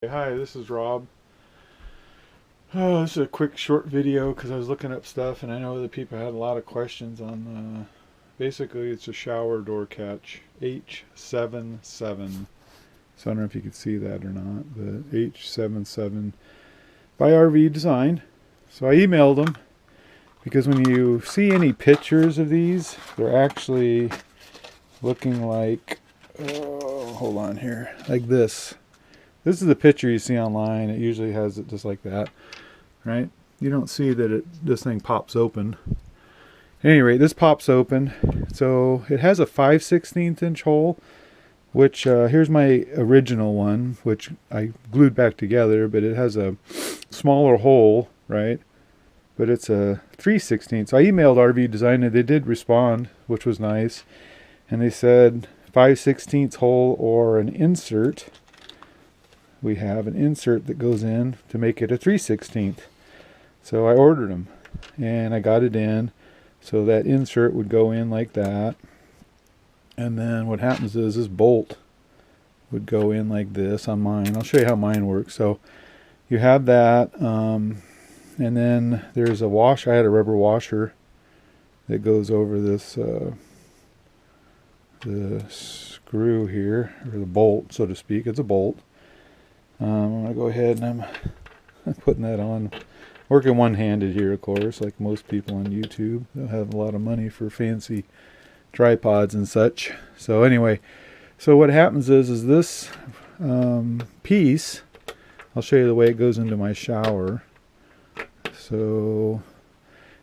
Hi, this is Rob. This is a quick short video because I was looking up stuff and I know that people had a lot of questions on basically it's a shower door catch H577. So I don't know if you could see that or not, but H577 by RV Design. So I emailed them because when you see any pictures of these, they're actually looking like, oh, hold on here, like this. This is the picture you see online. It usually has it just like that, right? You don't see that this thing pops open. At any rate, this pops open. So it has a 5/16 inch hole, which here's my original one, which I glued back together, but it has a smaller hole, right? But it's a 3/16. So I emailed RV Design and they did respond, which was nice. And they said 5/16 hole or an insert. We have an insert that goes in to make it a 3/16. So I ordered them and I got it in. So that insert would go in like that. And then what happens is this bolt would go in like this on mine. I'll show you how mine works. So you have that. And then there's a washer. I had a rubber washer that goes over this the screw here, or the bolt, so to speak. It's a bolt. I'm going to go ahead and I'm putting that on. Working one-handed here, of course, like most people on YouTube. They'll have a lot of money for fancy tripods and such. So anyway, so what happens is this piece, I'll show you the way it goes into my shower. So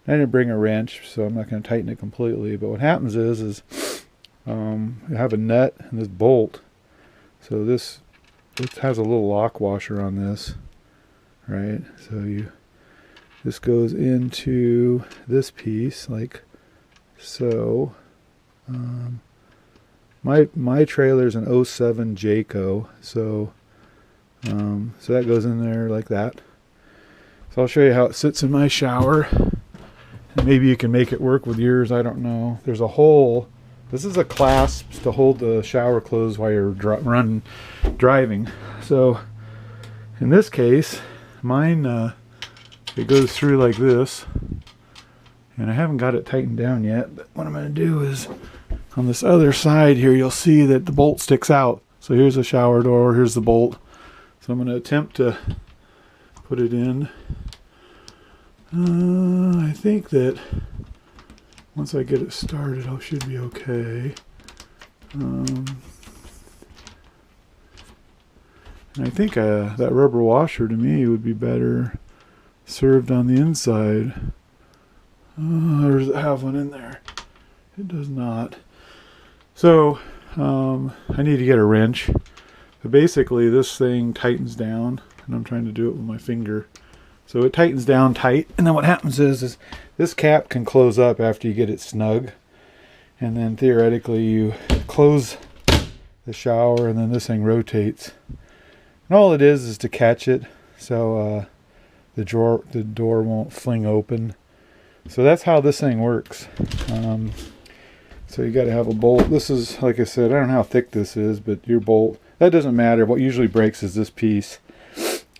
I didn't bring a wrench, so I'm not going to tighten it completely. But what happens is you have a nut and this bolt. So this has a little lock washer on this, right? So this goes into this piece like so. My trailer's an '07 Jayco, so that goes in there like that. So I'll show you how it sits in my shower. And maybe you can make it work with yours. I don't know. There's a hole. This is a clasp to hold the shower closed while you're driving. So in this case, mine it goes through like this, and I haven't got it tightened down yet. But what I'm going to do is on this other side here, you'll see that the bolt sticks out. So here's the shower door. Here's the bolt. So I'm going to attempt to put it in. I think that once I get it started, I should be okay. And I think that rubber washer to me would be better served on the inside. Or does it have one in there? It does not. So I need to get a wrench. But basically this thing tightens down, and I'm trying to do it with my finger. So it tightens down tight, and then what happens is this cap can close up after you get it snug, and then theoretically you close the shower and then this thing rotates. And all it is to catch it so the door won't fling open. So that's how this thing works. So you got to have a bolt. This is, like I said, I don't know how thick this is, but your bolt, that doesn't matter. What usually breaks is this piece.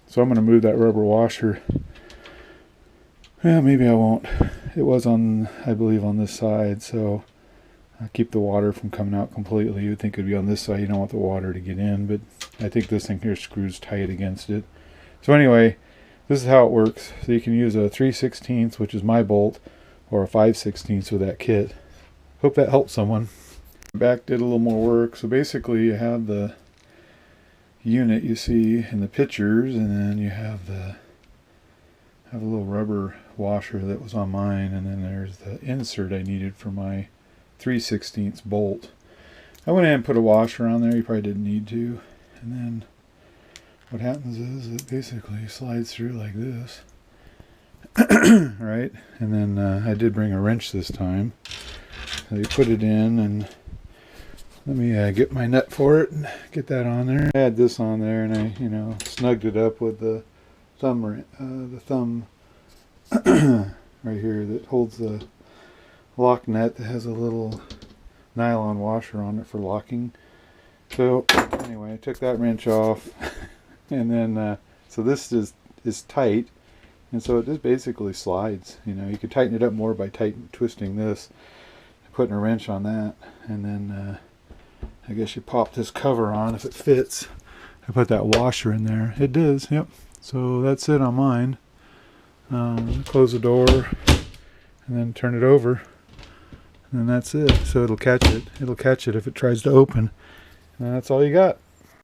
So I'm going to move that rubber washer. Well, maybe I won't. It was on, I believe, on this side, so I'll keep the water from coming out completely. You'd think it'd be on this side. You don't want the water to get in, but I think this thing here screws tight against it. So anyway, this is how it works. So you can use a 3/16, which is my bolt, or a 5/16 with that kit. Hope that helps someone. Back did a little more work. So basically you have the unit you see in the pictures, and then you have a little rubber washer that was on mine, and then there's the insert I needed for my 3/16 bolt. I went ahead and put a washer on there. You probably didn't need to. And then what happens is it basically slides through like this. Right? And then I did bring a wrench this time. So you put it in, and let me get my nut for it and get that on there. I had this on there, and I, snugged it up with the thumb right here that holds the lock nut that has a little nylon washer on it for locking. So anyway, I took that wrench off. And then so this is tight, and so it just basically slides. You know, you could tighten it up more by twisting this, putting a wrench on that, and then I guess you pop this cover on if it fits. I put that washer in there. It does, yep. So that's it on mine. Close the door and then turn it over, and then that's it. So it'll catch it. It'll catch it if it tries to open. And that's all you got.